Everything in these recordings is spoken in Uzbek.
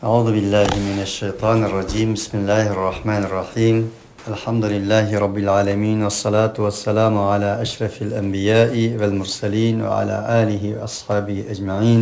أعوذ بالله من الشيطان الرجيم بسم الله الرحمن الرحيم الحمد لله رب العالمين والصلاة والسلام على أشرف الأنبياء والمرسلين وعلى آله وأصحابه أجمعين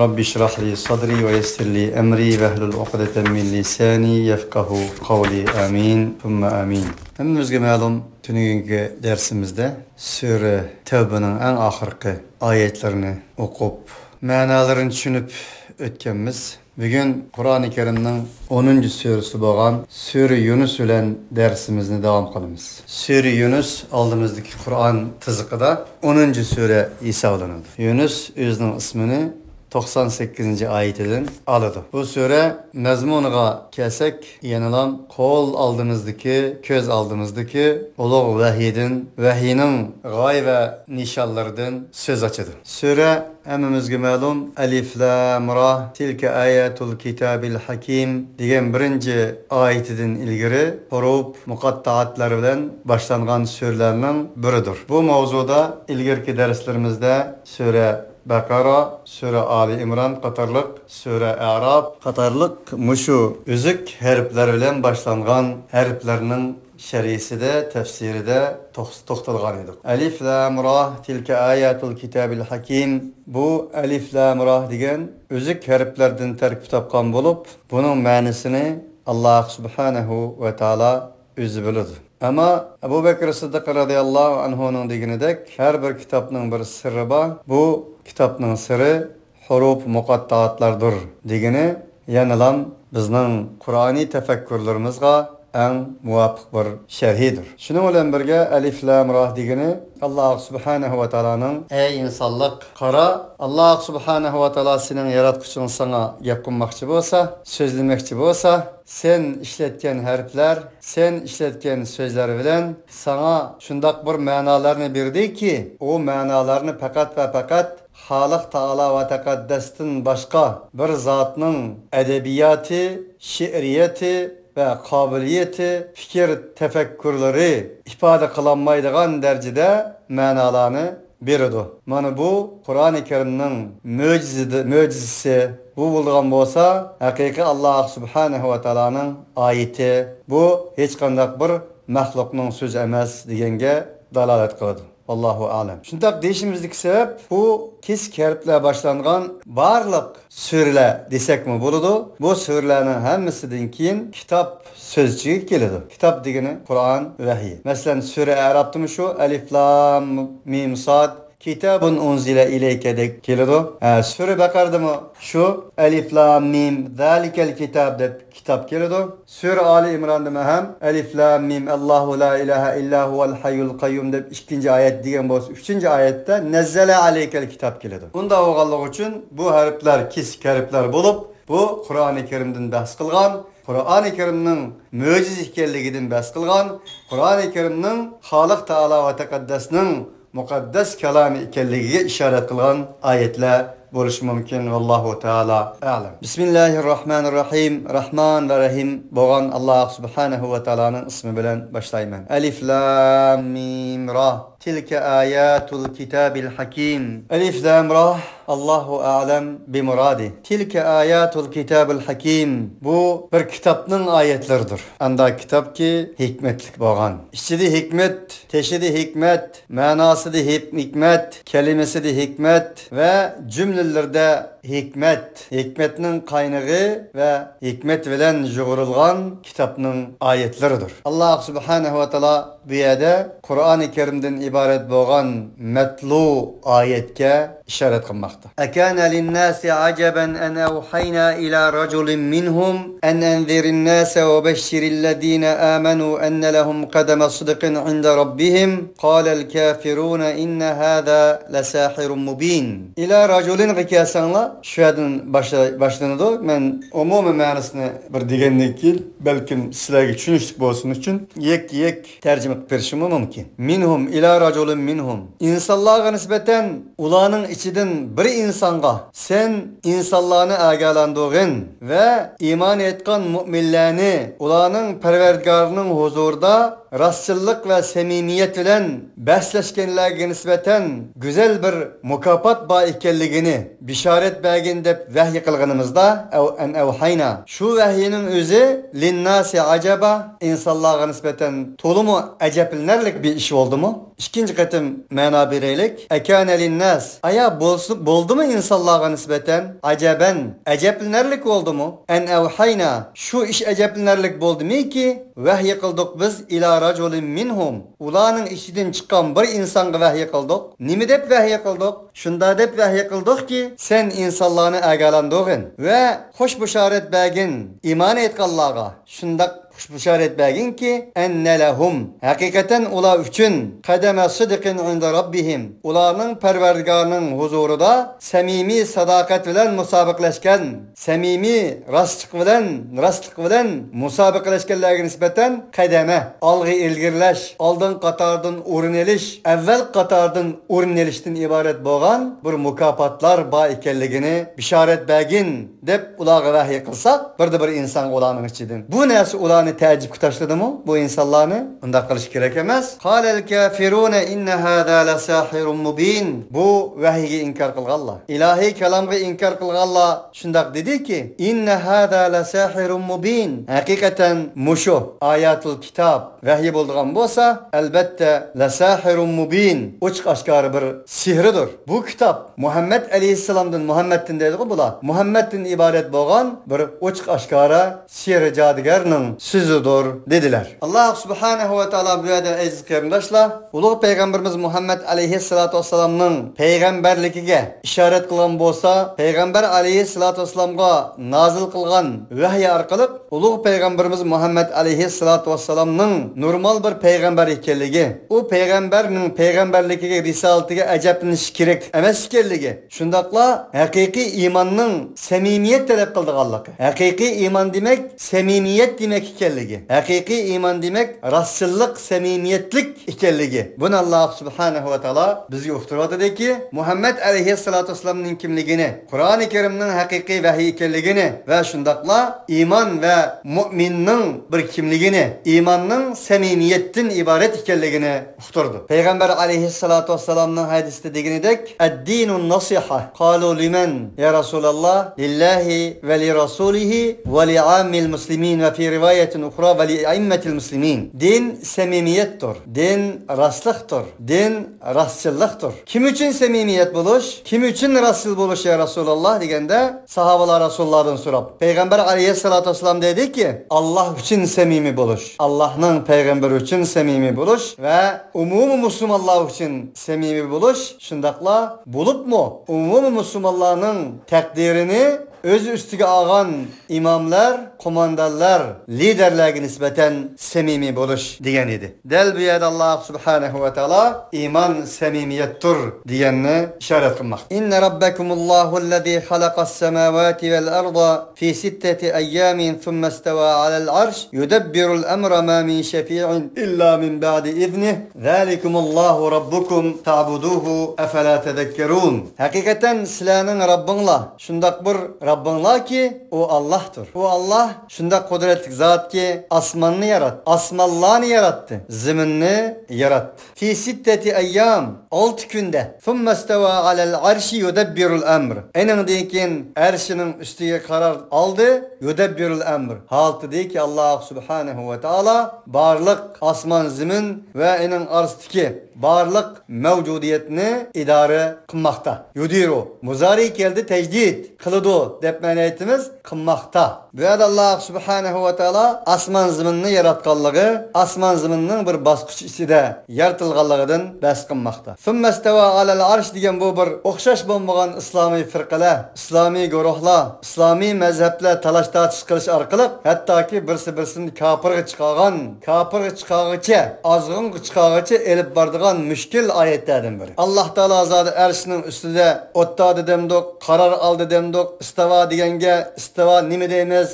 رب اشرح لي صدري ويسر لي أمري واحلل عقدة من لساني يفقه قولي آمين ثم آمين. Hemmimizge ma'lum tününkü dersimizde Sure Tevbe'nin en ahırkı ayetlerini okup manalarını düşünüp ötkenmiz. Bugün Kur'an-ı Kerim'nin 10. suresi boğan Sure Yunus bilen dersimizni devam kılımız. Sure Yunus aldığımızdaki Kur'an tızıkıda 10. sure hesaplanır. Yunus özünün ismini 98. ayetinden alıdı. Bu sure mezmunuga kelsek yenilan kol aldığımızdaki, köz aldığımızdaki uluğ vahiyinin gay ve nişanlardan söz açıdı. Sure hemmimizge ma'lum Elif Lam Ra tilke ayatul kitabil hakim degan birinci ayetinden ilgiri huruf muqattaatlar bilen başlangan surelerning biridir. Bu mavzuda ilgirki derslerimizde sure Bakara, Sure Ali İmran qatarlıq, Sure Araf qatarlıq muşu üzük harfler bilen başlangan harflerinin şerisi de, tefsiri de toxtalgan edik. Elif Lam Ra tilke ayatul kitabil hakim. Bu Elif Lam Ra degan üzük harflerden terkip tapkan bolup, bunun ma'nisini Allah Subhanahu ve Taala özü biladi. Ama Ebu Bekir Sıddık radıyallahu anhu'nun deginidek her bir kitapның bir sırrı var. Bu kitapның sırrı huruf muqattaatlardır degini yanılan bizning Kur'ani tefekkürlerimizga en muvafık bir şerhidir. Şunun bilen birge Elif Lam Ra degini Allah Subhanahu ve Taala'nın ey insanlık qara Allah Subhanahu ve Taala senin yaratquching sana gap qilmoqchi bolsa, so'zlamoqchi bolsa, sen işletken harfler, sen işletken sözler bilen sana şundak bir ma'nolarni berdi ki, o ma'nolarni fakat ve fakat Halik Taala ve Tekaddes'tin başka bir zatının edebiyatı, şiiriyeti ve kabiliyeti, fikir tefekkürleri ifade kılanmaydıgan derecede manalarını beridi. Mana bu Kur'an-ı Kerim'nin mucizesi bu bulgan bolsa, hakiki Allah Subhanahu ve Taala'nın ayeti. Bu hiç kandak bir mahlukның söz emas degenge dalalet kıldı. Allahu alem. Şundak deyişimizdeki sebep bu kesik harfler başlangan barlık sureler desek mi buludu? Bu surelerin hemmisinden keyin kitap sözcüğü keledi. Kitap degeni Kur'an vahiy. Mesela sure Arap'ta şu Elif Lam Mim Sad Kitabun unzile ileyke de keledi. Sure Bakara'da mı şu Elif Lam Mim Zalikel kitab deb kitap keledi. Sure Ali İmran'da mı hem Elif Lam Mim Allahu la ilahe illa huvel hayyul kayyum deb ikinci ayet degen bolsa, üçüncü ayette Nezzele aleykel kitap keledi. Bunda oğallık için bu harfler kesik harfler bulup bu Kur'an-ı Kerim'den bahs kılgan, Kur'an-ı Kerim'nin muciz ekanligidan bahs kılgan, Kur'an-ı Kerim'nin Halik Taala ve Tekaddes'nin mukaddes kelamı ekanligiga işaret kılgan ayetler buluş mümkün. Vallahu Teala a'lam. Bismillahirrahmanirrahim. Rahman ve Rahim boğan Allah Subhanahu ve Taala'nın ismi bilen başlayman. Elif Lam Mim Ra tilke ayatul kitabil hakim. Elif Lam Ra Allahu a'lam bi muradi. Tilke ayatul kitabil hakim. Bu bir kitapның ayetleridir. Anda kitap ki hikmetlik boğan. İçide hikmet, teşide hikmet, manası da hikmet, kelimesi de hikmet ve cümlelerde hikmet, hikmetinin kaynağı ve hikmet bilen jugurulgan kitapның ayetleridir. Allah Subhanahu ve Taala bu yerde Kur'an-ı Kerim'den ibaret boğan metlu ayetke işaret kılmakta. Ekâne linnâsi aceben en evhayna ila raculin minhum en enzirin nâse ve beşşirillezîne âmenû enne lehum kademe sıdıkın inde rabbihim kâlel kâfirûne inne hâzâ lesâhirun mubîn. İla raculin hikayesanla şu yerden başlanıdı. Ben umumi manasını bir degenlik değil, belki sizlerge düşünüşlük bolsun için yek tercüme etmem mümkün. Minhum ila raculun minhum. İnsanlarga nispeten ulanın içiden bir insanga sen insanlarını agalandığın ve iman etken müminlerini ulanın perverdigarının huzurda rastçılık ve samimiyet bilen bahsleşkenlerge nisbeten güzel bir mukafat ba ekenligini bisharet bergin dep vahiy kılgınımızda evhayna şu vahyinin özü linnasi acaba insanlarga nisbeten tolumu aceplinlerlik bir iş oldu mu? İkinci katım mana bereylik. Ekane linnas aya boldu mu insanlarga nisbeten aceben aceplinlerlik oldu mu? En evhayna şu iş aceplinlerlik boldu mu ki vahiy kıldık biz ila raculin minhum ulanın işiden çıkan bir insanga vahiy kıldık. Nimi dep vahiy kıldık? Şunda dep vahiy kıldık ki sen insanlarını agalandığın ve hoş bişaret bergin iman etganlarga şunda bişaret bergin ki enne lehum hakikaten ular üçün kademe sıdıkın inde rabbihim ularning perverdigarının huzurida samimi sadakat bilen musabıklaşkan samimi rastlık bilen musabıklaşkanlarga nisbeten kademe algı ilgirlash aldın qatardan o'rin elish evvel qatardan o'rin elishdan ibaret bo'lgan bir mukofotlar bor ekanligini bisharet bergin deb ularga vahiy qilsak bir inson ularning ichidan bu narsa ularni ta'jibga tashladimi bu insonlarni unda qilish kerak emas. Qalal kafiruna inna hada la sahirun mubin bu vahiyga inkor qilganlar ilohiy kalomga inkor qilganlar shundoq dediki inna hada la sahirun mubin haqiqatan mushu ayatul kitob vahiy bo'lgan bo'lsa albatta la sahirun mubin ochiq oshkora bir sihridir. Bu kitob Muhammad alayhissalomdan Muhammaddan deydi-ku bular Muhammaddan iborat bo'lgan bir ochiq oshkora sihr jodigarning so'zidir dedilar. Allah subhanahu va taolo bu yerda aziz qarindoshlar ulug' payg'ambarimiz Muhammad alayhissalatu vassalamning payg'ambarligiga ishorat qilgan bo'lsa payg'ambar alayhissalatu vassalamga nozil qilgan vahiy orqali ulug' payg'ambarimiz Muhammad alayhissalatu vassalamning normal bir payg'ambar ekanligi u payg'ambarning payg'ambarligiga risolatiga ajablanish kerak emas ekanligi shundoqla haqiqiy iymonning samimiyat talab qildiganligi haqiqiy iymon demak samimiyat demak ekanligi haqiqiy iymon demak rostchilik samimiyatlik ekanligi buni Alloh subhanahu va taolo bizga uqtiryaptiki Muhammad alayhissalatu vassalamning kimligini Qur'oni Karimning haqiqiy vahiy ekanligini va shundoqla iymon va mu'minning bir kimligini iymonning samimiyatdan iborat ekanligini uqtirdi. Payg'ambar alayhissalatu vassalamning hadisida deganidek ad-dinun nasiha qalu liman ya Rasulullah lillahi va li rasulihi va li ammil muslimin va fi rivayatin ukhra va li a'immatil muslimin. Din samimiyatdir. Din rastlıqdır. Din rastçılıqdır. Kim üçün samimiyat buluş? Kim üçün rastçıl buluş ya Rasulullah degende sahabalar Rasulullah'dan sorab. Peygamber aleyhissalatu vesselam dedi ki Allah üçün samimi buluş. Allah'ın peygamberi üçün samimi buluş ve umumu Müslümanlar üçün samimi buluş. Şundaqla bulup mu? Umumu Müslümanların takdirini öz üstüge ağan imamlar, komandanlar, liderlerine nispeten samimi buluş diyen idi. Del bu yerde Allah subhanahu ve taala iman samimiyettir diyenine işaret kılmak. İnne rabbekumullahu allazî halakas semâvâti vel arda fi sitteti eyyâmin thumme istevâ alel arş yudebbirul emra mâ min şefî'in illa min ba'di iznih zâlikumullahu rabbukum ta'buduhu efelâ tezekkerûn. Hakikaten silahının Rabbinla şundak bir Rabbinla ki o Allah'tır. O Allah şunda kudretli zat ki asmanını yarattı. Asmanlarını yarattı. Zeminini yarattı. Fi sitteti eyyam 6 günde. Thumme isteva alel arşi yudebbirul emr. Enindeyken arşının üstüge karar aldı. Yudebbirul emr. Haltı değil ki Allah subhanahu ve taala barlık asman zemin ve enin arzdaki barlık mevcudiyetini idare kılmakta. Yudiru. Muzari geldi tecdid. Kılıdı. Depmen etimiz kılmakta. Ve Allah subhanahu ve taala asman zeminini yaratkanlığı asman zemininin bir baskıç içinde yaratılganlığından bas kılmakta. Thumme isteva alel arş degan bu bir okşaş bulmagan İslami firqalar, İslami guruhlar, İslami mezhepler talaş tartış kılış arkalık hatta ki birisini kafirga çıkağıça, azgın çıkağıça elip bardıgan müşkil ayetlerden biri. Allah Teala zat arşının üstünde otta dedemdok, karar aldı demdok, isteva degenge istiva nima deymiz?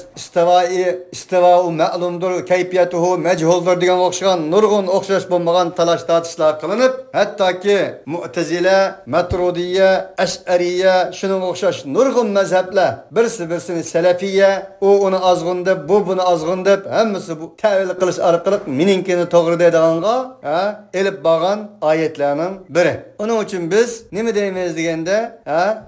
Istiva ma'lumdur, kayfiyatuhu majhuldur degan o'xshagan nurg'un o'xshash bo'lmagan talash tortishlar qilinib, hattoki Mu'tazila, Maturidiya, Ash'ariyya shunga o'xshash nurg'un mazhablar birsi-birsini salafiyya, u uni azg'un deb, bu buni azg'un deb, hammasi bu ta'vil qilish orqali meninkini to'g'ri deydiganga elib borgan oyatlarning biri. Uning uchun biz nima deymiz deganda,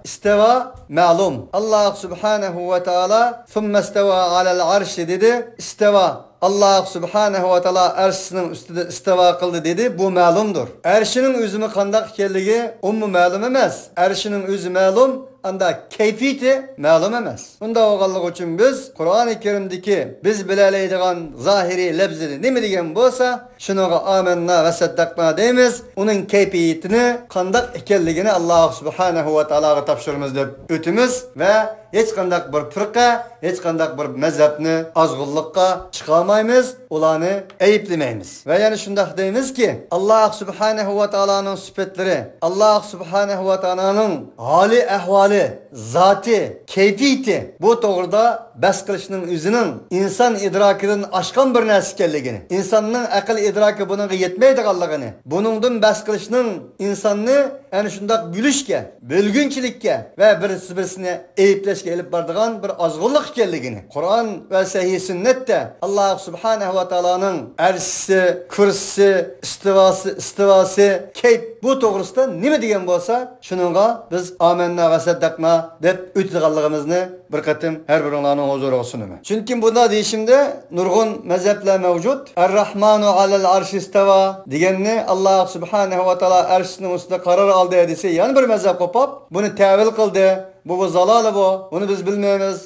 istiva ma'lum. Alloh subhanahu va taolo summa istava alal arsh dedi. Istiva Allah subhanahu wa ta'ala arşının üstüde istiva qildi dedi. Bu ma'lumdur. Arşının özünü qandaq ekanligi ummu ma'lum emas. Arşının özü ma'lum, anda kayfiyati ma'lum emas. Bunda o'g'anlik uchun biz Qur'oni Karimdagi biz bilalaydigan zahiri lafzini nima degan bo'lsa, shunaga amanna va saddaqna deymiz. Uning kayfiyatini qandaq ekanligini Alloh subhanahu va taologa topshiramiz deb o'timiz va hech qandaq bir firqa, hech qandaq bir mazhabni azg'unlikqa chiqarmaymiz, ularni ayıplamaymiz. Va yana shunday deymizki, Alloh subhanahu va taoloning sifatlari, Alloh subhanahu va taoloning hali ahvoli, zoti, kayfiyati bu to'g'rida bas qilishning o'zining inson idrokidan oshgan bir narsa ekanligini, insonning aql idroki bunga yetmaydiganligini, buningdan bas qilishning insonni ana shunday bo'lishga, bo'lgunchilikka va birini ayblashga elib boradigan bir azg'unlik ekanligini, Qur'on va sahih sunnatda Alloh subhanahu va taoloning arshi, kursi, istivasi, kayf bu to'g'risida nima degan bo'lsa, shuningga biz amanna va saddaqna deb o'tganligimizni bir qatim har biringlarning huzuriga sunaman. Chunki bunda deyishimda nurg'un mazhablar mavjud. Ar-Rahmanu alal arshi istava deganni Alloh subhanahu va taolo arshining ustida qaror oldi desa, yana bir mazhab qopab buni ta'vil qildi. Bu zalali bu. Bunu biz bilmaymiz.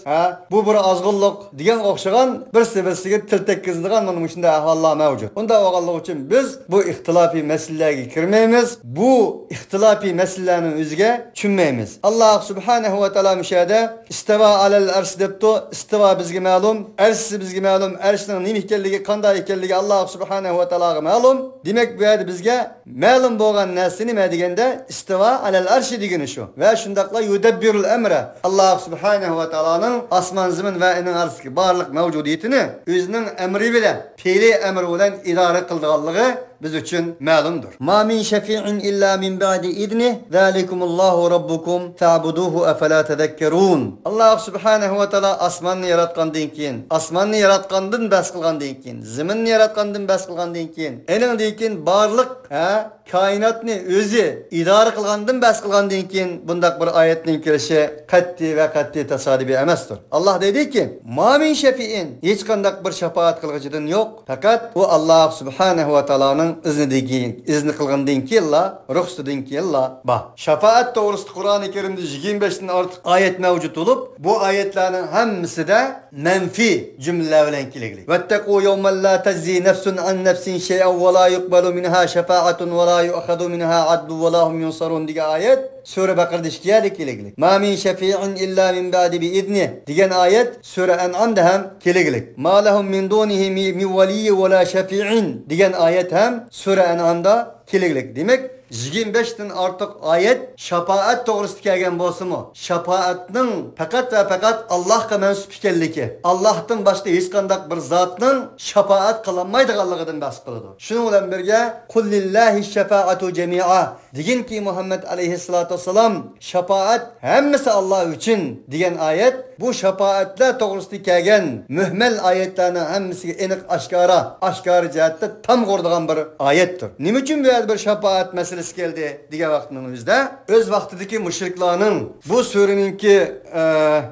Bu bir azg'unlik degan o'xshagan birsi-birsiga til tekkizdigan mana shunday ahvollar mavjud. Unda o'g'anlik uchun biz bu ixtilofiy masalalarga kirmaymiz. Bu ixtilofiy masalalarning o'ziga tushunmaymiz. Alloh subhanahu va taolo mishada istava alal arsh debdi. Istava bizga ma'lum, arsh bizga ma'lum. Arshning nima ekanligi, qanday ekanligi Alloh subhanahu va taologa ma'lum. Demak, bu yerda bizga ma'lum bo'lgan narsa nima deganda istava alal arsh degani shu. Va shundaqla yudabbirul emre. Allah subhanahu ve taola'nın asman zemin ve inin arasındaki barlık mevcudiyetini özünün emri bile, fiili emri bilen idare kıldığı biz için ma'lumdur. Ma min şefi'in illa min ba'di idni zalikumullahu rabbukum fa'buduhu afala tezekkerun. Allah subhanahu ve taala asmanni yaratgandan keyin, asmanni yaratgandan bas qilgandan keyin, zeminni yaratgandan bas qilgandan keyin, enindan keyin barliq kainatni o'zi idora qilgandan bas qilgandan keyin bundaq bir oyatning kelishi qat'iy va qat'iy tasodifiy emasdir. Allah dedi ki, ma min şefi'in hech qanday bir shafaat qilg'ichidan yo'q, faqat u Alloh subhanahu va taoloning izni qilgandan keyin ruxsatidan keyin bor. Shafaat to'g'risida Qur'oni Karimda 25 dan ortiq oyat mavjud bo'lib, bu oyatlarning hammasida manfi jumlalar bilan kelgan. Vattaqu yawman la tajzi nafsun an nafsin shay'an wa la yuqbalu minha shafa'atun wa la yu'khadhu minha 'adlun wa la hum yunsarun degan oyat Sura Baqarada ishkiyadi keleglik. Ma min shafi'in illa min ba'di bi idni degan oyat Sura An'amda ham keleglik. Ma lahum min dunihi min waliyyi wa la shafi'in degan oyat ham Sura An'amda keleglik. Demak, 25 dan ortiq oyat shafaat to'g'risida kelgan bo'lsa-mu, shafaatning faqat va faqat Allohga mansub ekanligi, Allohdan boshqa hech qanday bir zotning shafaat qilinmaydiganligidan bahs qiladi. Shuning bilan birga qul lillahi shafaatu jami'a deganki Muhammad alayhissalatu vassalam shafaat hammasi Alloh uchun degan oyat bu shafaatlar to'g'risida kelgan muhmal oyatlarning hammasiga aniq oshkora jihatda tam qo'rdigan bir oyatdir. Nima uchun bu yerda bir shafaat masalasi keldi degan vaqtimizda o'z vaqtidagi mushriklarning bu suraninki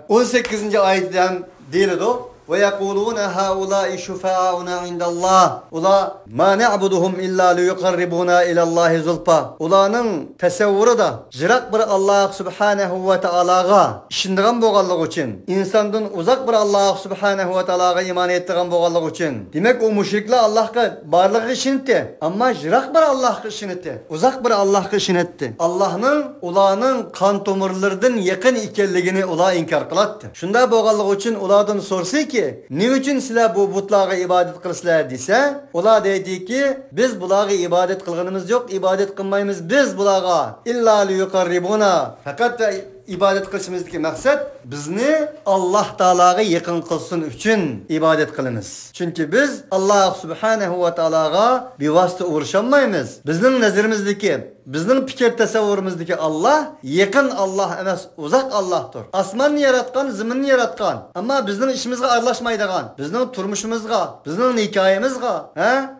18-oyatida ham deyiladi. Ve yekuluna haula'i şufa'una indallah. Ula ma na'buduhum illa liyuqarribuna ilallahi zulfa. Ulanın tasavvuru da jirak bir Allah subhanahu ve ta'alaga işindigan bo'lganligi uchun, insondan uzak bir Allah subhanahu ve ta'alaga iman etdigan bo'lganligi uchun. Demek o müşriklar Allah'a barlığı işinitdi, ama jirak bir Allah'a işinitdi, uzak bir Allah'a işinitdi. Allah'ın ulanın kan tomirlaridan yaqin ekanligini ular inkar qilatdi. Shunda bo'lganligi uchun ulardan so'rsa ki, ne üçün sizler bu butlarga ibadet kılsızlar dese, ular dedi ki, biz bularga ibadet kılganımız yok, ibadet kılmayımız biz bularga illa liyuqarribuna. Fakat ibadet qilishimizdagi maqsad bizni Alloh taolaga yaqin qilsin uchun ibadet qilamiz. Chunki biz Alloh subhanahu va taolaga bevosita urisholmaymiz. Bizning nazarimizdagi bizning fikr tasavvurimizdagi Alloh yaqin Alloh emas, uzoq Allohdir. Osmonni yaratgan, zaminni yaratgan, ammo bizning ishimizga aralashmaydigan, bizning turmushimizga, bizning nikoyimizga,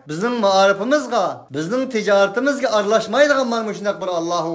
bizning ma'rifimizga, bizning tijoratimizga aralashmaydigan mana shunday bir Alloh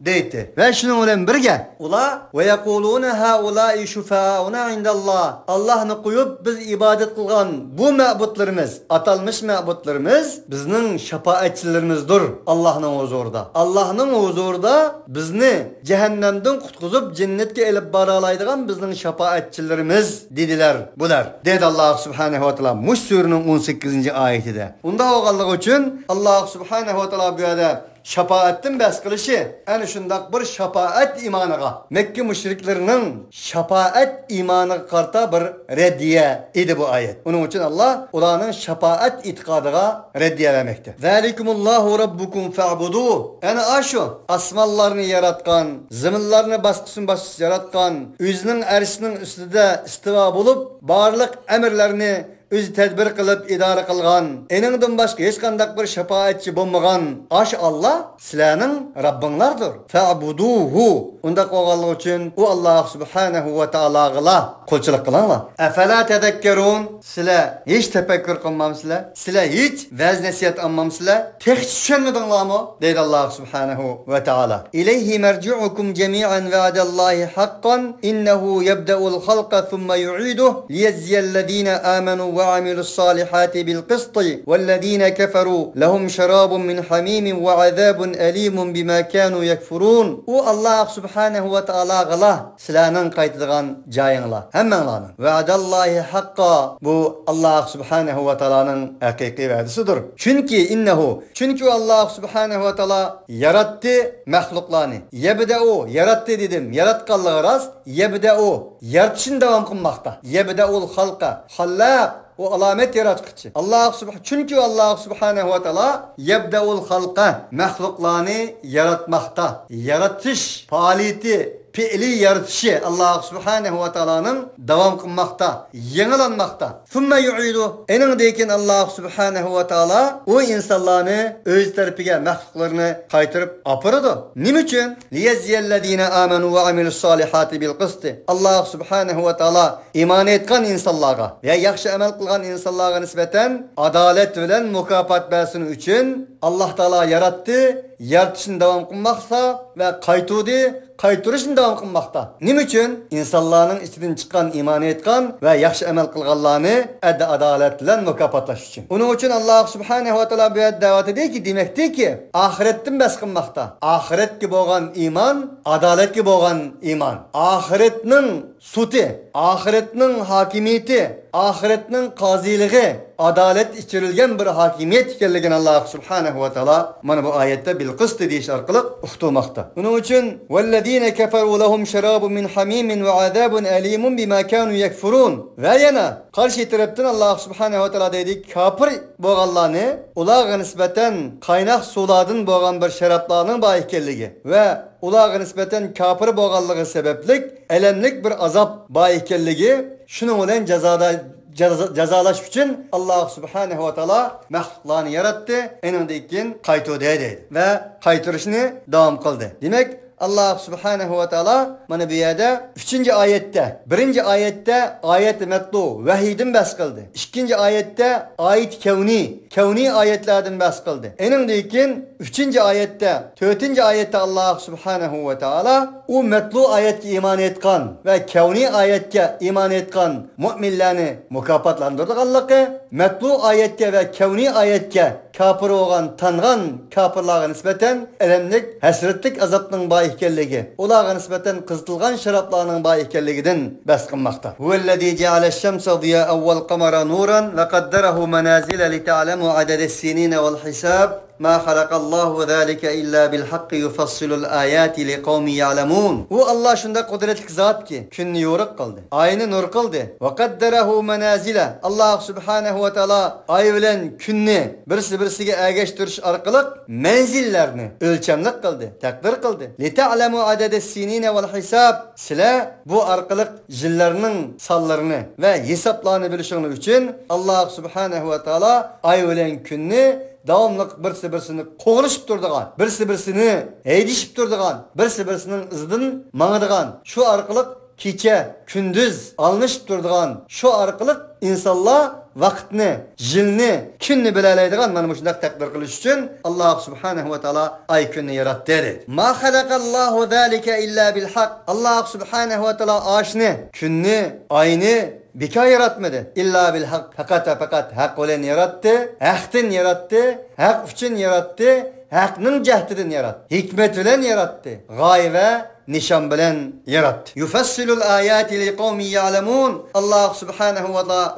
deydi. Va shuning bilan birga ular va yaquluna haula'i shufauna indalloh. Allohni qo'yib biz ibodat qilgan bu ma'budlarimiz, atalmış ma'budlarimiz bizning shafoatchilarimizdir Allohning huzurida. Allah'ın huzurida bizni cehennemden qutqizib cennetga elib baralaydigan bizning shafaatchilarimiz dediler bular. Dedi Allah subhanahu wa taala Mush surasining 18. oyatida. Unda o'g'anligi uchun Allah subhanahu wa taala bu yerda şafaattin bas qilishi ana shundoq bir şafaat imoniga Mekke mushriklarının şafaat imoniga qarta bir reddiye edi bu ayet. Onun için Allah ularning şafaat itiqadiga reddiye vermekte. Zalikumullahu rabbukum fa'budu. Ana aşu asmallarını yaratgan, zaminlarni basqısın basqıs yaratgan, özünün arşinin üstüde istiva bulup barliq emirlerini öz tedbir qilib idora qilgan, eningdan boshqa hech qanday bir shafaatchi bo'lmagan ash Allah sizlarning Rabbinglardir. Fa'buduhu. Unda qo'g'anlik uchun u Alloh subhanahu va taologa qo'lchilik qilinglar. Afala tadakkarun. Sizlar hech tafakkur qilmamsizlar? Sizlar hech vaz nasihat olmamsizlar? Hech tushunmadinglarmi? deydi Alloh subhanahu va taolo. Ilayhi marji'ukum jami'an va'dallohi haqqan innahu yabda'ul khalqa thumma yu'iduhu liyajziyalladina amanu وعملوا الصالحات بالقسط والذين كفروا لهم شراب من حميم وعذاب أليم بما كانوا يكفرون. O Allah subhanahu ve taala gala sizlarning qaytadigan joyinglar hammanglarning va'dallahi haqqa. Bu Allah subhanahu ve taolaning haqiqiy va'dasidir. Çünkü Allah subhanahu ve taala yaratdi mahluqlarni. Yabda'u yaratdi dedim. Yaratganligi rost. Yabda'u yaratishni davom qilmoqda. Yabda'ul xalqa. Xallaq o alamet yaratqıcı. Çünkü Allah subhanahu wa ta'ala yebdeul halqa mahluklarını yaratmakta. Yaratış faaliyeti fiili yaratışı Allah subhanahu wa ta'ala'nın devam kılmakta, yenilenmakta. Thumma yu'idu. Enindeyken Allah subhanahu wa ta'ala o insanlarını öz tarafiga mahluklarını qaytırıp apırdı. Nim için? Liyeziyellezine amenu ve amilus salihati bil qisti. Allah subhanahu wa ta'ala iman etgan insanlarga ve yaxshi amal qilgan insanlarga nisbeten adalet bilen mukafat bersin için Allah Taala yarattı, yaratışını devam kılmakta ve qaytırışını devam kılmakta. Nim için? İnsanların içinden çıkan, iman etgan ve yaxshi amal qilganlarni adalet bilen mukafotlash için. Onun için Allah subhanahu wa taala bu davet ediyor ki demektir ki ahirettin bas kılmakta. Ahiretki bo'lgan iman, adaletki bo'lgan iman. Ahiretning suti, ahiretning hakimiyeti, ahiretning qaziliği, adalet içerilgen bir hakimiyet ekanligini Allah subhanahu wa taala mana bu ayette bil qist deyish orqali uqtirmoqda. Onun için vellezine keferu lehum şarabun min hamimin ve azabun alimun bima kanu yekfurun. Ve yana karşı taraftan Allah subhanahu wa taala dedi kafir bo'lganlarni ularga nisbatan qaynoq suvlardan bo'lgan bir sharablarning bor ekanligi ve ularga nisbatan kafir bo'lganligi sababli elemlik bir azap bor ekanligi shuning bilan cezalaş için Allah subhanahu wa taala mahluklarni yarattı, enindeyken qaytırdı dedi ve qaytırışını devam kıldı. Demek Allah subhanahu ve taala mana bu yerda 3. ayette, 1. ayette ayet metlu vahiyden bas qildi. 2. ayette ayet kevni ayetlerden bas qildi. Enindeyken 3. ayette, 4. ayette Allah subhanahu ve taala o metlu ayetga iman etgan ve kevni ayetga iman etgan müminlarni mukofotlantirganligi, metlu ayetga ve kevni ayetga kafir olan tangan kafirlarga nisbeten elemlik, hasretlik azapning bor ekanligi, ularga nisbeten qizilgan sharoblarning bor ekanligidan bas qilmoqda. Huvallazi ja'alash-shamsa diya'an wal qamara nuran wa qaddarahu manazila li ta'lamu adada as-sinina wal hisab Ma halakallahu zalika illa bil haqqi yufassilul ayati liqaumin ya'lamun. U Allah shunda qudratli zotki, kunni yo'riq qildi, oyni nur qildi. Va qaddarahu manazila. Alloh subhanahu va taolo oy bilan kunni birsiga ergashtirish orqali manzillarni o'lchamlik qildi, taqdir qildi. Li ta'lamu adada sinina val hisab. Sizlar bu orqali yillarning sonlarini va hisoblarni bilishinglar uchun Alloh subhanahu va taolo oy bilan kunni davomli birsini qo'g'lishib turadigan, birsini haydishib turadigan, birsining izidan mangadigan, shu orqali kecha kunduz alınışıp turadigan, shu orqali insonlar vaqtni, yilni, kunni bilalaydigan mana shunday taqdir qilish uchun Alloh subhanahu va taolo oy kunni yaratdi dedi. Ma xalaqallohu zalika illa bil haq. Alloh subhanahu va taolo oshni, kunni, oyni bekor yaratmadi. İlla bil haq. Faqat haq bilan yaratdi, haqdan yaratdi, haq uchun yaratdi, haqning jahdidan yaratdi, hikmat bilan yaratdi, g'oya nishon bilan yaratdi. Yufassilul ayati liqaumin ya'lamun. Alloh subhanahu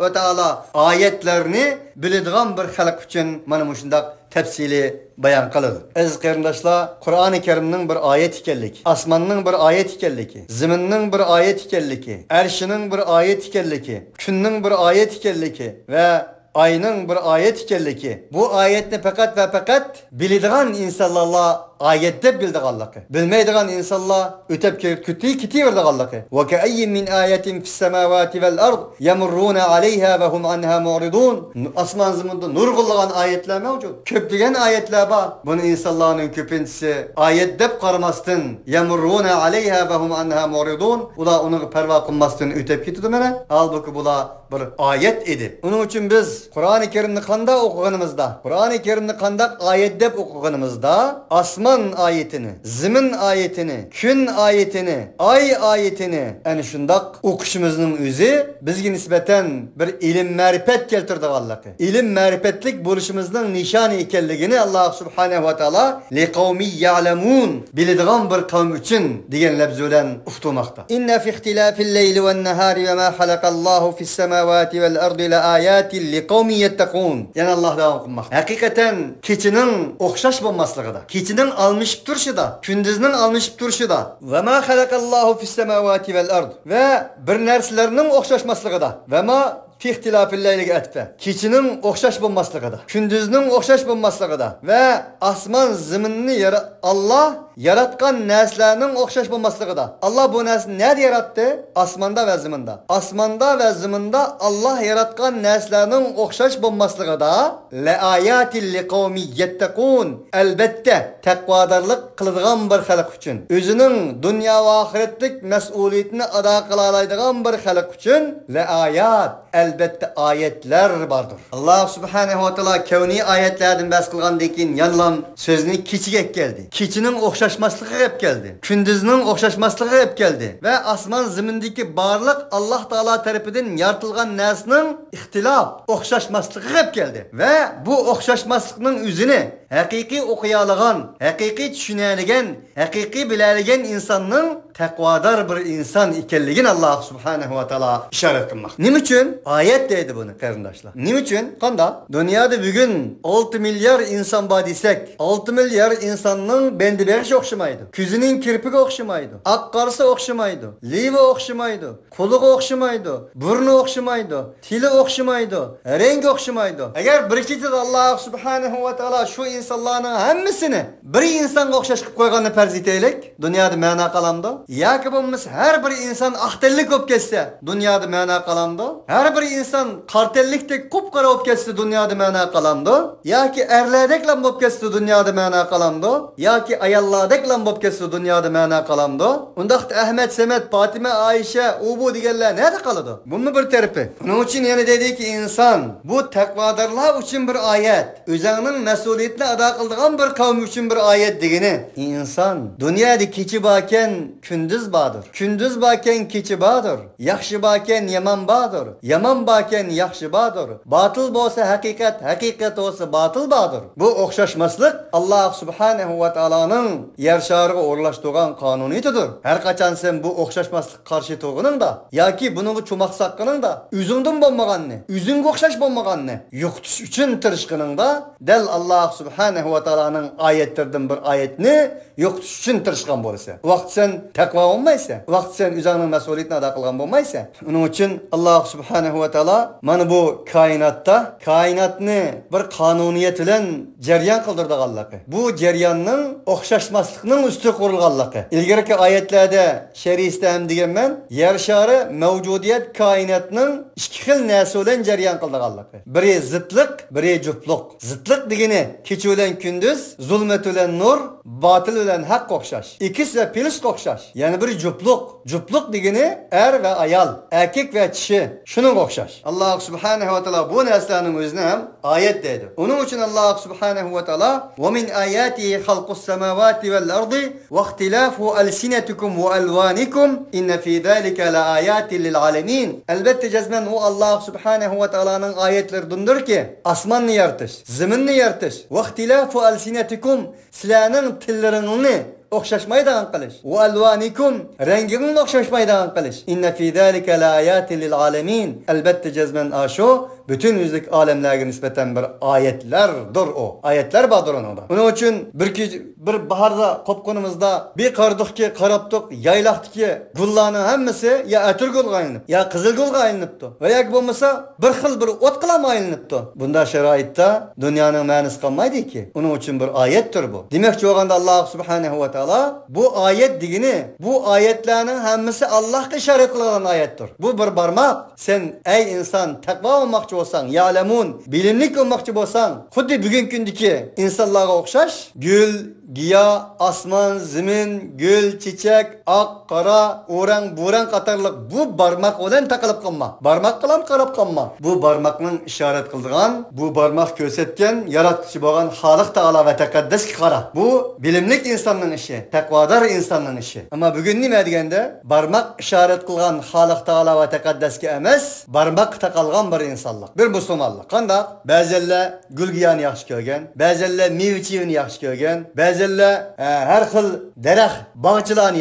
va taolo oyatlarni biladigan bir xalq uchun mana shunday tafsili bayon qiladi. Aziz qarindoshlar, Qur'oni Karimning bir oyat ekanligi, osmonning bir oyat ekanligi, zaminning bir oyat ekanligi, arshining bir oyat ekanligi, kunning bir oyat ekanligi va ayning bir oyat ekanligi. Bu oyatni faqat biladigan insonlar ayet deb bildiganligi, bilmaydigan insonlar o'tib ketaverdiganligi. Va ka'ayyin min ayatin fis samawati vel ard yamurruna alayha ve hum anha mu'ridun. Osmon zaminda nurg'ulgan oyatlar mavjud. Ko'plagan oyatlar bor. Buni insonlarning ko'pinchisi oyat deb qaramasdan yamurruna alayha ve hum anha mu'ridun. Ular uni parvo qilmasdan o'tib ketadi mana. Halbuki bular bir oyat edi. Uning uchun biz Qur'oni Karimni qanday o'qiganimizda, Qur'oni Karimni qanday oyat deb o'qiganimizda osmon ayetini, zimin ayetini, kun ayetini, ay ayetini ana shundoq o'qishimizning o'zi bizga nisbatan bir ilm ma'rifat keltirdiganligi, ilm ma'rifatlik bo'lishimizning nishoni ekanligini Alloh subhanahu va taolo liqaumin ya'lamun, biladigan bir qavm uchun degan lafz bilan uqtirmoqda. Inna fi ixtilafil layli wan nahari va ma xalaqallohu fis samawati vel ardi la ayatin liqaumin yattaqun. Yana Alloh davom qilmoqda. Haqiqatan kechining o'xshash bo'lmasligida, kechining almışıp turuşida, kündüzning almışıp turuşida ve ma xalaqallohu fis samawati vel ard ve bir narsalarning o'xshashmasligida ve ma fi ixtilafil layliga atfa. Kechining o'xshash bo'lmasligida, kunduzning o'xshash bo'lmasligida ve osmon zaminni Allah yaratgan narsalarning o'xshash bo'lmasligida. Allah bu narsani nerede yarattı? Osmonda ve zaminda. Osmonda ve zaminda Allah yaratgan narsalarning o'xshash bo'lmasligida la ayatil liqaumin yattaqun. Albatta taqvodorlik qiladigan bir xalq uchun, o'zining dunyo va oxiratlik mas'uliyatini ado qila oladigan bir xalq uchun la ayat, albatta oyatlar bordir. Alloh subhanahu va taolo kavniy oyatlardan bas qilgandan keyin yanlam so'zni kechiga keldi. Kechining o'xshashmasligi hep geldi. Kunduzning o'xshashmasligi hep geldi. Ve osmon zimindagi barliq Allah Taala tarafidan yaratilgan narsaning ixtilof, o'xshashmasligi hep geldi. Ve bu o'xshashmaslikning o'zini haqiqiy o'qiyaolgan, haqiqiy tushunadigan, haqiqiy biladigan insonning taqvodor bir inson ekanligini Alloh subhanahu va taolo ishorat qilmoqda. Nima uchun? Oyat deydi buni qarindoshlar. Nima uchun? Qanday? Dunyoda bugun 6 milyar inson bor desak, 6 milyar insonning bendi berishi o'xshamaydi. Ko'zining kirpiga o'xshamaydi, oqqarisi o'xshamaydi, livi o'xshamaydi, qo'liga o'xshamaydi, burni o'xshamaydi, tili o'xshamaydi, rengi o'xshamaydi. Agar bir kechada Alloh subhanahu va taolo shu insonlarning hammasini bir insonga o'xshash qilib qo'yganini farz etaylik, dunyoda ma'no qalamdi. Yoki bo'lmasa har bir inson aqlli bo'lib ketsa, dunyoda ma'no qalamdi. Har bir inson qartellikdek qop-qora bo'lib ketsa, dunyoda ma'no qalamdi. Yoki erlardeklam bo'lib ketsa, dunyoda ma'no qalamdi. Yoki ayollardeklam bo'lib ketsa, dunyoda ma'no qalamdi. Undaqda Ahmad, Samat, Fatima, Aisha, bu deganlar nerede qoladi? Bunun bir tarafi. Bunun uchun yana dediki inson bu taqvodorlar uchun bir oyat, o'zining mas'uliyatini ado qiladigan bir qavm uchun bir oyat degani. İnson dunyoda kechib ekan, kündüz bağdır. Kündüz baken keçi bağdır. Yaxşı baken yaman bağdır. Yaman baken yaxşı bağdır. Batıl bolsa hakikat, hakikat olsa batıl bağdır. Bu okşaşmaslık Allah subhanahu ve ta'alanın yer şarığı orlaştırgan kanuniyetidir. Her kaçan sen bu okşaşmaslık karşı tuğunun da, ya ki bunun çomak sakkının da, üzündün bolmagan ne? Üzün okşaş bolmagan ne? Yuqtuş üçün tırışkının da, del Allah subhanahu ve ta'alanın ayetlerden bir ayetini yuqtuş üçün tırışkan bolsa. Vaqt sen takva olmaysa, vaqt sen üzerinin mesuliyetini ada kılgan bolmaysa, onun için Allah subhanahu ve ta'ala mana bu kainatta, kainatını bir kanuniyet bilen ceryan kıldırdıqanlıqı. Bu ceryanның okşaşmaslıqның üstü kurulğanlıqı. İlgirki ayetlerde şer'i hem degen men yer şarı mevcudiyet kainatının iki xil näse bilen ceryan kıldırğanlıqı. Biri zıtlık, biri jupluk. Zıtlık degeni kechi bilen kündüz, zulmet bilen nur, batıl bilen hak okşaş. İkisi de pilis okşaş. Yani biri jupluk. Jupluk degeni er ve ayal, erkek ve kişi. Şunun okşaş. Allah subhanahu ve ta'ala bu neslenin özüne hem ayet dedi. Onun için Allah subhanahu ve ta'ala وَمِنْ آيَاتِهِ خَلْقُ السَّمَاوَاتِ وَالْأَرْضِ وَاخْتِلَافُ أَلْسِنَتِكُمْ وَأَلْوَانِكُمْ إِنَّ فِي ذَلِكَ لَآيَاتٍ لِلْعَالَمِينَ. Elbette cezmen o Allah subhanahu ve ta'ala'nın ayetleridir ki asmanını yaratış, zeminini yaratış. وَاخْتِلَافُ أَلْسِنَتِكُمْ sizlerinin tillerini okşaşmaydan kılış. Ve elvanikum renginin okşaşmaydan kılış. İnne fi zalika la ayatin lil alamin. Elbette cezmen aşo bütün yüzlük alemlerine nispeten bir ayetlerdir o. Ayetler vardır onda. Onun için bir baharda kopkunumuzda bir kardık ki karaptık, yaylaktık ki gullarının hemmesi ya ötür gul kayınıp ya kızıl gul kayınıptı. Veya bulmasa bir xil bir ot kılam ayınıptı. Bunda şeraitte dünyanın manisi kalmaydı ki. Onun için bir ayettir bu. Demek ki o anda Allah subhanahu ve ta'ala bu ayet digini, bu ayetlerinin hemmesi Allah'a işaret kılan ayettir. Bu bir barmak. Sen ey insan takva olmakçı olsan, ya'lemun, bilimlik olmakçı olsan, xuddi bugün gündeki insanlara okşaş, gül, giya, asman, zemin, gül, çiçek, ak, kara, oran, buran qatarlık bu barmak olan takılıp kalma. Barmak kılam karab kalma. Bu barmakның işaret kıldırgan, bu barmak kösetken, yaratıcı boğan Halik Teala ve Tekaddes ki kara. Bu bilimlik insanның işi, takvadar insanның işi. Ama bugün nime degende barmak işaret kılgan Halik Teala ve Tekaddes ki emes, barmak takalgan bir insanlık, bir musulmanlık. Kanda bazılar gül giyanı yaxşı görgen, bazılar meyve çiğini yaxşı görgen, bazılar her xil daraxt bağçılarını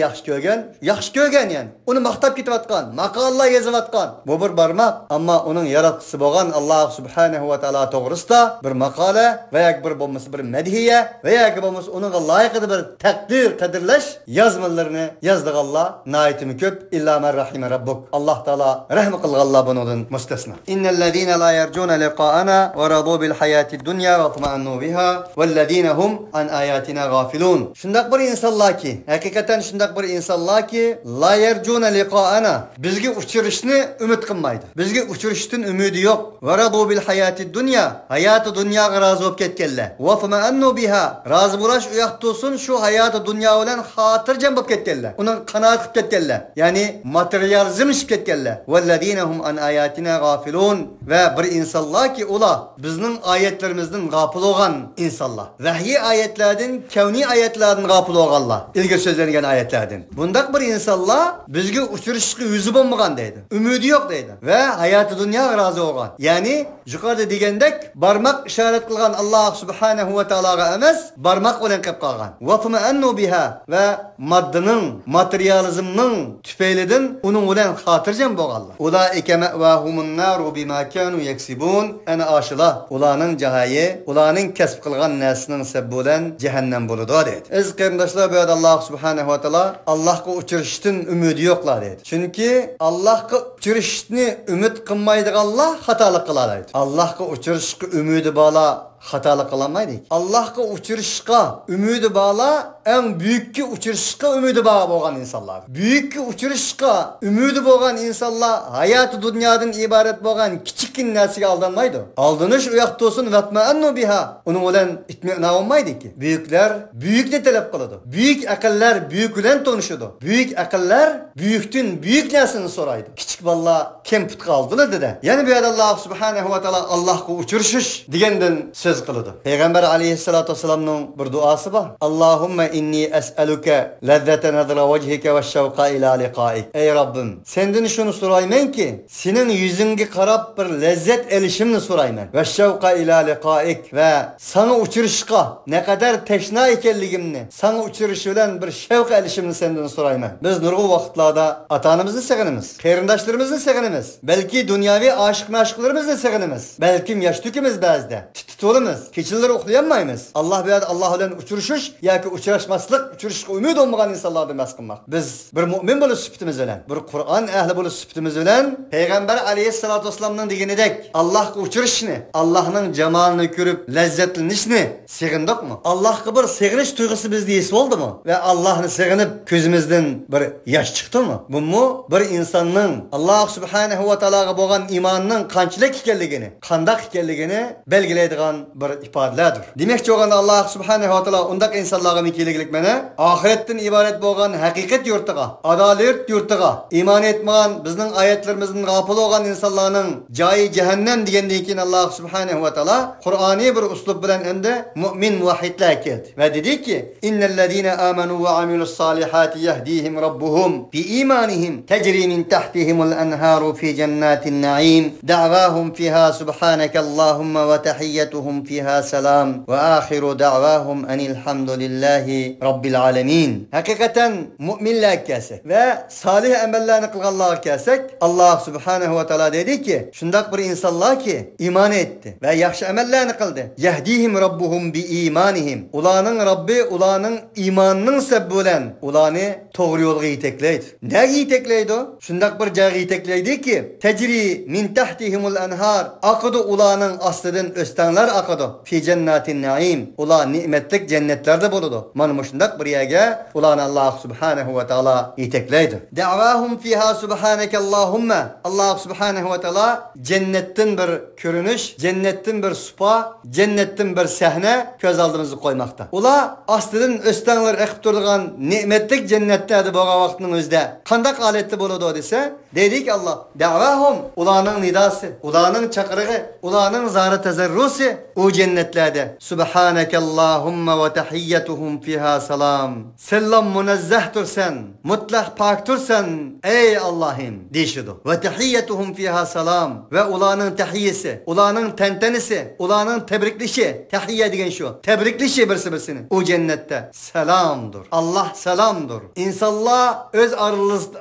yaxşı görgen yani. Onu maqtab ketayotgan, maqollar yazayotgan. Bu bir barmak, ama onun yaratıcısı bo'lgan Allah subhanahu ve taala to'g'risida bir maqola veya bir bo'lmasa bir madhiya veya bo'lmasa onun layıkıda bir takdir, kadirlash yazmalarını yazdık Allah. Naitimi köp illa men rahime rabbuk. Allah Teala rahmet kılganlar bundan müstesna. İnnellezîne la yercûne liqâ'ana ve radû bil hayâtid dunya ve tma'annû biha vellezîne hum an ayatina gafilun. Şundak bir insanlar ki, hakikaten şundak bir insanlar ki la yercûne liqâ'ana bizge uçuruşni ümit kılmaydı. Bizge uçuruştun ümidi yok. Ve radû bil hayâtid dunya hayatı dünyaga razı olup ketkenler. Ve tma'annû biha razı bulaş uyaqtılsın şu hayatı dünya olan hatırcan bulup ketkenler. Onun kanaat kılıp ketkenler. Yani materyalizm işip ketkenler. Vellezîne hum an ayatina gafilun. Ve bir insanlar ki ola bizning ayetlerimizden gafil olan insanlar. Vahyi ayetlerden, kevni ayetlerden gafil olanlar. İlgir sözlenigen ayetlerden. Bundak bir insanlar bizge uçuruşqı yüzü bolmagan deydi. Ümidi yok deydi. Ve hayatı dünya razı olan. Yani yukarıda degendek barmak işaret kılgan Allah subhanahu ve ta'alaga emes barmak olan kep kalgan. Ve tma'annû biha ve maddenin, materyalizmның tüpeylidin onun olan hatırcan boğallar. Ulaike me'vahumun naru bima kanu yeksibun. Ana aşıla ulanın cahayı, ulanın kesb kılgan nesinin sebbulen cehennem buludu dedi. Ez kardeşler böyle Allah subhanahu ve ta'ala Allah'a uçuruştun ümidi yoklar dedi. Çünkü Allah'a uçuruştunu ümit kılmaydı Allah hatalık kılardı. Allah'a uçuruşku ümidi bağla hatalı kılamaydı. Allah'a uçuruşqa ümidi bağla en büyük uçuruşqa ümidi bağlı olan insanlar. Büyük uçuruşqa ümidi olan insanlar hayatı dünyadan ibaret olan küçük nesige aldanmaydı. Aldanış uyaqta olsun vatma'annu biha. Onun olan itmi'na olmaydı ki. Büyükler büyükle talep kılıdı. Büyük akıllar büyükle konuşudu. Büyük akıllar büyüktün büyük nesini soraydı. Küçük valla kem put kaldılar dedi. Yani bir Allah subhanahu ve ta'ala Allah'a uçuruşuş digenden söz kılıdı. Peygamber aleyhissalatu vesselam'ın bir duası var. Allahümme inni es'eluke lezzete nazara vechike ve şevka ila liqaik. Ey Rabbim, senden şunu sorayım ki, senin yüzünge karab bir lezzet elişimni sorayım. Ve şevka ila liqaik ve sana uçuruşka ne kadar teşna ekenligimni, sana uçuruş bilen bir şevk elişimni senden sorayım. Biz nurgu vakitlarda atanımızı seginimiz, kerindaşlarımızı seginimiz, belki dünyavi aşık meşgularımızı seginimiz, belki yaş tükümüz bazda, tutulumuz, keçileri okuyamayız. Allah bilen Allah bilen uçuruşuş, ya ki uçuruşmaslık, uçuruşka ümid olmayan insanlardan bahsetmek. Biz bir mümin bulup süptümüz bilen, bir Kur'an ehli bulup süptümüz bilen, Peygamber aleyhissalatu vesselam'ın degenidek Allah'a uçuruşunu, Allah'ın cemalini görüp lezzetlenişini segindik mi? Allah'a bir seginiş duygusu bizde esi oldu mu? Ve Allah'ını seginip gözümüzden bir yaş çıktı mı? Bu mu? Bir insanın Allah subhanahu ve ta'alaga boğan imanının kançılık ekenligini, kandak ekenligini belgileydiğen bir ifadelerdir. Demek ki Allah subhanahu ve ta'ala ondak insanlarga mikillik mene ahiretten ibaret boğan hakikat yurtuga, adalet yurtuga iman etmeyen bizning ayetlerimizin gafil olan insanların cayı cehennem degenden keyin Allah subhanahu ve ta'ala Kur'ani bir uslub bilen endi mümin vahidler keldi. Ve dedi ki innellezine amenu ve amilus salihati yehdihim rabbuhum bi imanihim tecri min tahtihimul enharu fi cennetin naim da'vahum fiha subhanakallahumma ve tahiyyetuhum fiha selam ve ahiru da'vahum enilhamdülillahi rabbil alemin. Hakikaten müminler kelsek ve salih emellerini kılganlar kelsek Allah subhanahu ve ta'ala dedi ki şundak bir insanlar ki iman etti ve yaxşı emellerini kıldı. Yehdihim rabbuhum bi imanihim. Ulanın Rabbi ulanın imanının sebbulen ulanı doğru yolga yitekleydi. Ne yitekleydi o? Şundak bir cağı yitekleydi ki tecri min tahtihimul enhar akıdı ulanın aslıdan östenler akıdı. Fi cennetin naim. Ula nimetlik cennetlerde buludu. Manı şundak bir yege ulan Allah subhanahu ve ta'ala yitekleydi. Da'vahum fiha subhanakallahumma. Allah subhanahu ve ta'ala cennetten bir körünüş, cennetten bir supa, cennetten bir sahne göz aldığımızı koymakta. Ula aslıdan östenler ekip durduğun nimetlik cennetlerde boğa vaktinin özde kandak aletli buludu dese dedik Allah da'vahum ulanın nidası, ulanın çakırığı, ulanın zarı tezerrusu o cennetlerde subhanakallahumma ve tahiyyetuhum fiha salam. Selam münezzehtur sen, mutlak paktur sen ey Allah'ım dişidu. Ve tahiyyetuhum fiha salam ve ulanın tahiyyesi, ulanın tentenisi, ulanın tebriklişi, tahiyye degen şu. Tebriklişi birisini o cennette selamdır. Allah selamdır. İnsanlar öz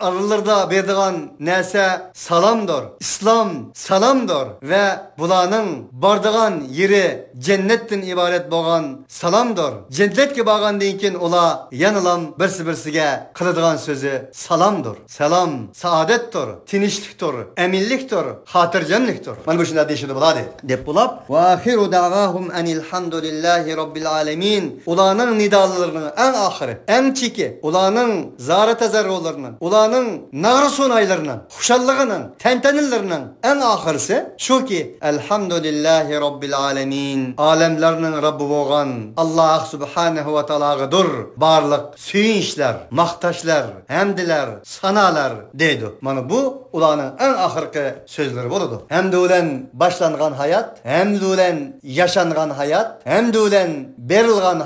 arılarda verdiğin nese salamdır. İslam salamdır ve bulanın bardığın yeri cennetten ibaret boğan salamdır. Cennet ki bağan deyinkin ola yanılan birisi kılıdığın sözü salamdır. Selam saadettir, tinişliktir, eminliktir, hatırcemliktir. Bana bu şunda değişirdi buladı. Dep bulap ve ahiru da'vahum enilhamdülillahi rabbil alemin. Ulanın nidalarının en ahiri, en çiki, ulanın zara tezerrularının, ulanın nağrı sunaylarının, huşallığının, tentenillerinin en ahirisi şu ki elhamdülillahi rabbil alemin. Alemlerinin Rabbi boğan Allah subhanahu ve ta'ala'gıdır. Barlık, süyünçler, maktaşlar, hemdiler, sanalar deydi. Mana bu ulanın en ahirki sözleri buludu. Hem de ulen başlanğan hayat, hem de ulen yaşanğan hayat, hem de ulen berilğan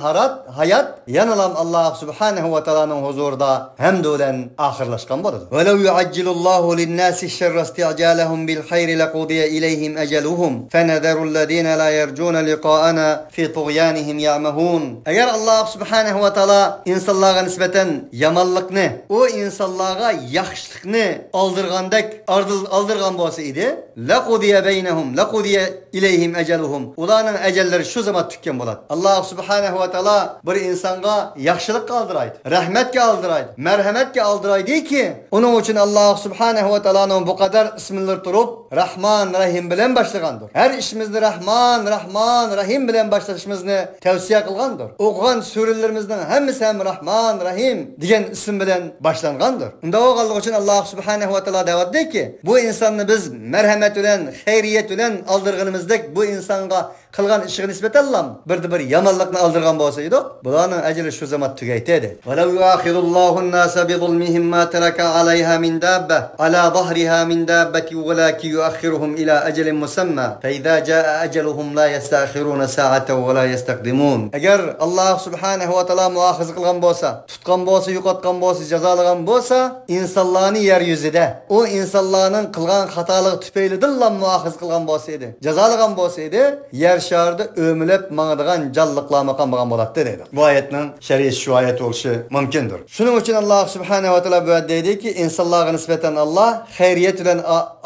hayat yanılan Allah subhanahu ve ta'ala'nın huzurda hem de ulen ahirlaşkan buludu. وَلَوْ يُعَجِّلُ اللّٰهُ لِلنَّاسِ الشَّرَّ اسْتِعْجَالَهُمْ بِالْخَيْرِ لَقُضِيَ إِلَيْهِمْ أَجَلُهُمْ فَنَذَرُ الَّذ۪ينَ لَا يَرْجُونَ لِقَاءَنَا فِي طُغْيَانِهِمْ يَعْمَهُونَ. Eğer Allah subhanahu ve ta'ala insanlara nispeten yamanlıkını, o insanlara yaxşılıkını aldırgan bolsa idi. لَقُضِيَ بَيْنَهُمْ لَقُضِيَ إِلَيْهِمْ أَجَلُهُمْ. Ulanın ecelleri şu zaman tükken bolad. Allah subhanahu ve ta'ala bir insanga yaxşılık kaldıraydı, rahmet kaldıraydı, merhamet kaldıraydı ki onun için Allah subhanahu ve ta'ala'nın bu kadar isminler turup Rahman Rahim bilen başlagandır. Her işimizde Rahman Rahim bilen başlaşımızını tavsiye kılgandır. Okugan surelerimizden hemmisi hem Rahman Rahim diyen isim bilen başlangandır. Unda o kaldığı için Allah subhanahu ve ta'ala davet ki bu insanı biz merhamet ulen, hayriyet ulen aldırgınımızda bu insanga qilgan ishiga nisbatan bir yomonlikni aldırgan bo'lsaydi, bularning ajri shu zaman tugaytadi. Walau yu'akhirullohu an-nasa bi zulmihim ma taraka 'alayha min dabba ala dhahriha min dabbati walakin yu'akhiruhum ila ajalin musamma fa idza jaa ajaluhum la yastakhiruna sa'atan wa la yastaqdimun. Agar Alloh subhanahu va taolo muaxiz qilgan bo'lsa, tutgan bo'lsa, yo'qotgan bo'lsa, jazolagan bo'lsa, insonlarni yer yuzida o insonlarning qilgan xatolik tufaylidan muaxiz qilgan bo'lsa edi, jazolagan bo'lsa edi, yer sharida o'milib mangadigan jonliqlar maqam bo'ladi dedi. Bu oyatning shariat shu oyat bo'lishi mumkindir. Shuning uchun Alloh subhanahu va taolo bu yerda deydiki, insonlarga nisbatan Alloh xayriyat bilan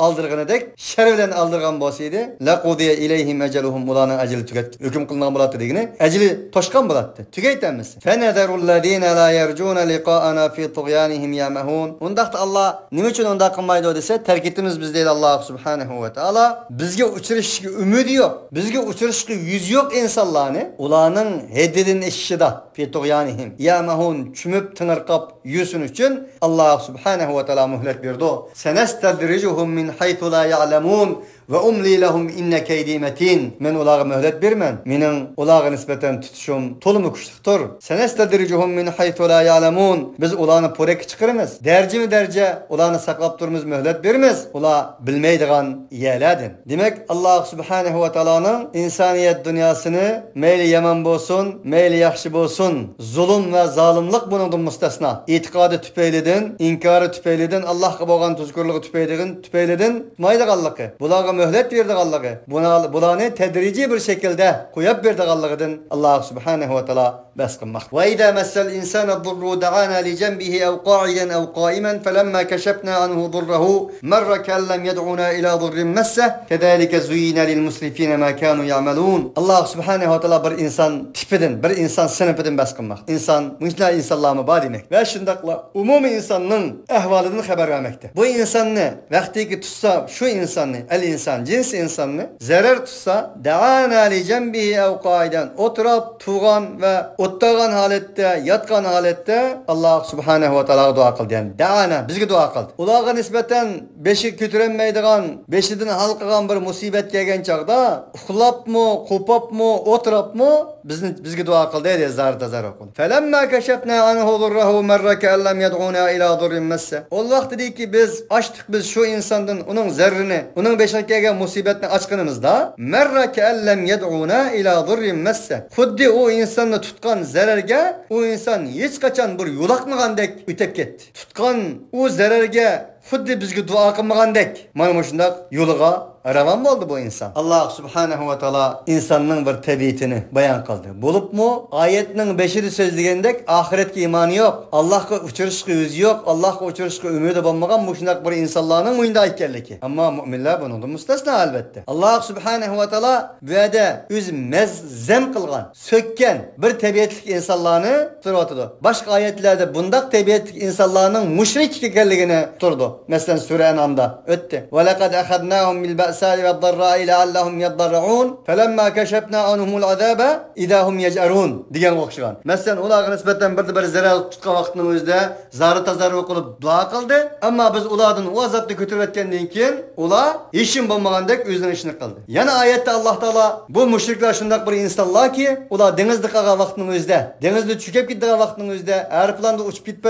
aldirganidek, shar bilan aldirgan bo'lsa edi, laqudiya ilayhim ajaluhum, ularning ajli tugat, hukm qilingan bo'ladi degini, ajli toshgan bo'ladi. Tugaytamiz. Fanazarul ladina la yarjuna liqa'ana fi tughyanihim yamahun. Undaqda Alloh nima uchun unda qilmaydi desa, tarkitimiz biz deydi Alloh subhanahu va taolo, bizga uchrashishga umidi yo'q, bizga uchrashishga yuz yo'q insonlarni, ularning hedidin ishida fi tughyanihim yamahun, chumib tinirqab yusun uchun Alloh subhanahu va taolo muhlat berdi. Sanastadrijuhum min haythu la ya'lamun ve umli lahum inne kaydi metin. Men ularga mühlet bermen. Mening ularga nisbeten tutuşum tolumu kuchliqdir. Sanastadrijuhum min haythu la ya'lamun. Biz ularni porek chiqiramiz. Dercimi derce ularni saqlab turmiz, mühlet bermiz. Ular bilmeydigan yerlerden. Demek Allah subhanahu va taoloning insaniyet dünyasını meyli yaman bolsun, meyli yaxshi bolsun, zulüm ve zalimlik bunundan mustasna. İtikadı tüpeylidin, inkarı tüpeylidin, Allah'a bo'lgan tuzkurluğu tüpeylidin, maydiganlıqı. Bularga mühlet verdiganlığı, bularni tedrici bir şekilde koyup verdiganlığıdan Allah subhanahu wa taala bas qilmoq. Ve idha massal insana durru da'ana li janbihi aw qa'idan aw qa'iman falamma kashafna anhu durruhu marra kallam yad'una ila durrin massah kedalika zuyyina lil musrifina ma kanu ya'malun. Allah subhanahu wa taala bir insan tipidan, bir insan sınıfıdan bas qilmoq. İnsan, müşna insanlarmı bar demek. Ve şundaqla umumi insanның ahvalidan xabar vermekte. Bu insanni vaqtiki tutsa, şu insanni, insan, cins insanını zarar tutsa, da'ana li janbihi aw qa'idan, oturab, tuğan ve ottagan halette, yatgan halette Allah subhanahu wa taala dua qildi. Yani da'ana bizga dua qildi. Ularga nisbatan beşi kötürenmeydigan, beşidan hal qilgan bir musibet kelgan chaqda, uxlabmi, qopabmi, oturabmi, bizga dua qildi dedi zar o'qildi. Falamma kashafna anhu durruhu marra kallam yad'una ila durrin massa. O vaqt dediki biz açtık, biz şu insandan onun zarrini, onun beşikkaga musibetni açqanimizda marra kallam yad'una ila durrin massa. Xuddi o insonni tutgan zararga o insan hech qachon bir yo'laqmagandek o'tib ketdi. Tutgan o zararga xuddi bizga duo qilmagandek mana shunday yo'liga ravan bo'ldi bu insan. Allah subhanahu va taolo insonning bir tabiatini bayon qildi. Bo'libmi oyatning 5-da so'zlagandek oxiratga iymoni yo'q, Allohga uchrashishga o'zi yo'q, Allohga uchrashishga umidi bo'lmagan bu shunday bir insonlarning o'yinda ekanligi. Ammo mu'minlar bundan mustasno albatta. Allah subhanahu va taolo bu yerda o'zi mazzam qilgan, so'kkan bir tabiatli insonlarni turibdi. Boshqa oyatlarda bundaq tabiatli insonlarning mushrik ekanligini turdi. Mesela Sure En'am'da öttü. Ve lekad ahadnahum bil ba'sâi ve darrâi leallahum yaddarra'un felemma keşefna anhumul azâbe idâhum yec'arun diyen okşugan. Mesela ularga nisbeten bir zarar tutkan vaktinin özde zarı tazarı okulup dua kıldı. Ama biz ulardan o azapta götürüvetkenden keyin ular işin bulmagandek özünün işini kıldı. Yani ayette Allah Teala bu müşrikler şundak bir insanlar ki ular denizde kalan vaktinin özde, denizde çökep gittiği vaktinin özde, aeroplanda uçup gitip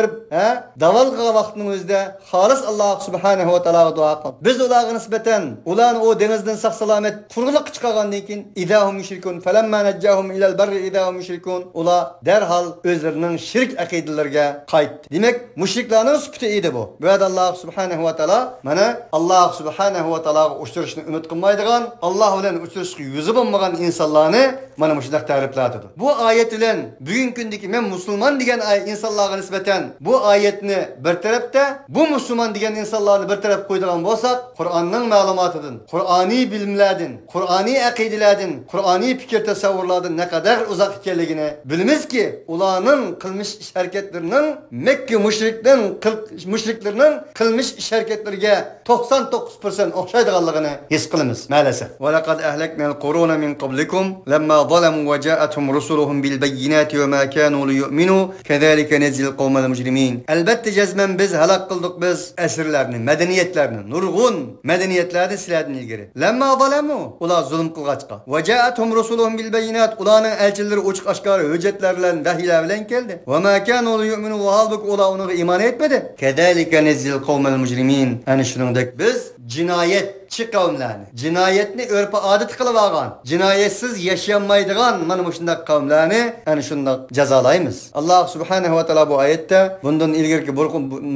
daval kalan vaktinin özde halis Allah subhanahu wa taala dua qildi. Biz ularga nisbatan ularni o denizdan saq salomat qurg'iliq chiqargandan keyin idahum mushrikun falamma najjahum ila al-barri idahum mushrikun, ular derhal o'zlarining shirk aqidalariga qaytdi. Demak, mushriklarning sifati edi bu. Bu yerda Allah subhanahu wa taala mana Allah subhanahu wa taolaga uchrashishni umid qilmaydigan, Alloh bilan uchrashishga yuzi bo'lmagan insonlarni mana shunday ta'rifladi. Bu oyat bilan bugungi kundagi men musulmon degan insonlarga nisbatan bu oyatni bir tarafda, bu musulmon degan insonlarni bir taraf qo'ydigan bo'lsak, Qur'onning ma'lumotidan, Qur'oniy bilimlardan, Qur'oniy aqidalardan, Qur'oniy fikr tasavvurlardan ne kadar uzoq ekanligini bilimizki, ularning qilmish ish harakatlarining Makka mushriklarning qilmish ish harakatlariga 99% o'xshaydiganligini his qilamiz maalesef. Va laqad ahlaknal quruna min qablikum lamma zalamu wa ja'atuhum rusuluhum bil bayyinati wa ma kanu liyu'minu kezalika najzil qawmal mujrimin. Albatta jazman biz halak qildik biz asrlarni, medeniyetlerini, nurgun medeniyetlerini sizler Yahudilerden ilgiri. Lemma zalemu ular zulm qilgachqa. Ve ja'atuhum rusuluhum bil bayinat ularning elçileri uçuk aşkar hüccetler bilen vahiyler bilen geldi. Ve ma kanu yu'minu ve halbuki ular ona iman etmedi. Kedalika nezzil kavmel mujrimin. Yani şuningdek biz cinayetçi kavmlarni, cinayetni örpü adet qilib olgan, cinayetsiz yaşayamaydigan mana shunday kavmlarni yani shunday jazolaymiz. Allah subhanahu va taolo bu oyatda bundan ilgirki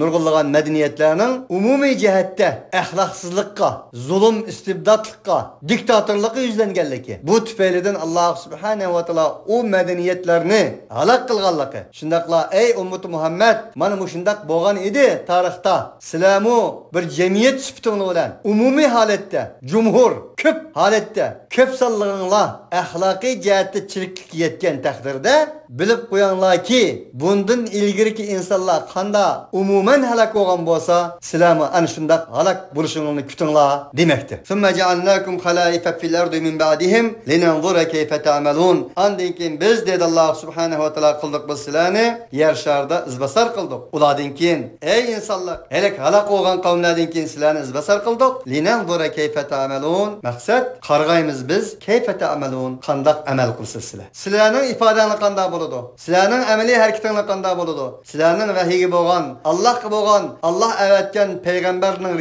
nurg'unlagan madaniyatlarning umumiy jihatda axloqsizlikqa, zulm istibdodlikqa, diktatorlikqa yuzlanganligi. Bu tufaylidan Allah subhanahu va taolo o madaniyatlarni halok qilganligi. Shundaqla ey ummati Muhammad, mana shunday bo'lgan edi tarixda. Sizlarmu bir jamiyat sifatini bilan umumiy holatda, jumhur ko'p holatda, ko'p sonlig'inglar axloqiy jihatda chiriklik yetgan taqdirda bilib qo'yinglarki, bundan ilgirki insonlar qanda umuman halok bo'lgan bo'lsa, sizlarmi ana shunday halok bo'lishingizni kutinglar demakdir. Summa ja'alnakum khalaifa fil ardi min ba'dihim linanzura kayfa ta'malun. Andan keyin biz dedi Allah subhanahu va taolo qildik biz sizlarni yer sharida izbasar qildik. Ulardan keyin ey insonlar, halok bo'lgan qavmlardan keyin sizlarni izbasar qildik. Linanzura kayfa ta'malun. Maqsad qarg'aymiz biz kayfa ta'malun, qanday amal qilsiz sizlar. Sizlarning ifodanglar qanday bo'ladi? Sizlarning amaliy harakatinglar qanday bo'ladi? Sizlarning vahiyga bo'lgan, Allohga bo'lgan, Alloh avatgan payg'ambarning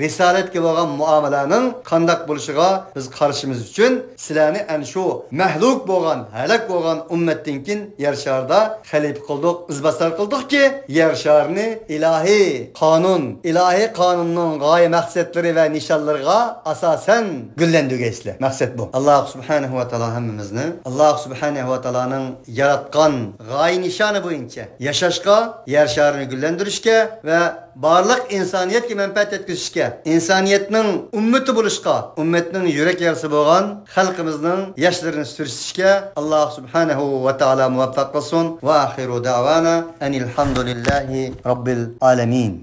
risolatga bo'lgan muomalaning qanday bo'lishiga biz qarashimiz uchun sizlarni ana shu mahluk bo'lgan, halok bo'lgan ummatdan keyin yer sharida xalif qildik, izbasar qildikki, yer sharini ilahiy qonunning g'oya maqsadlari va nishonlariga asosan gullandirgaysizlar. Maqsad bu. Alloh subhanahu va taolo hammamizni Alloh subhanahu va taoloning yaratgan g'oya nishoni bo'yicha yashashga, yer sharini gullantirishga va barliq insoniyatga manfaat yetkazishga, insoniyatning ummati bo'lishga, ummatning yurak yarasi bo'lgan xalqimizning yoshlarini surishga Alloh subhanahu va taolo muvaffaq qilsin. Va axiru da'vana anil hamdulillahi robbil alamin.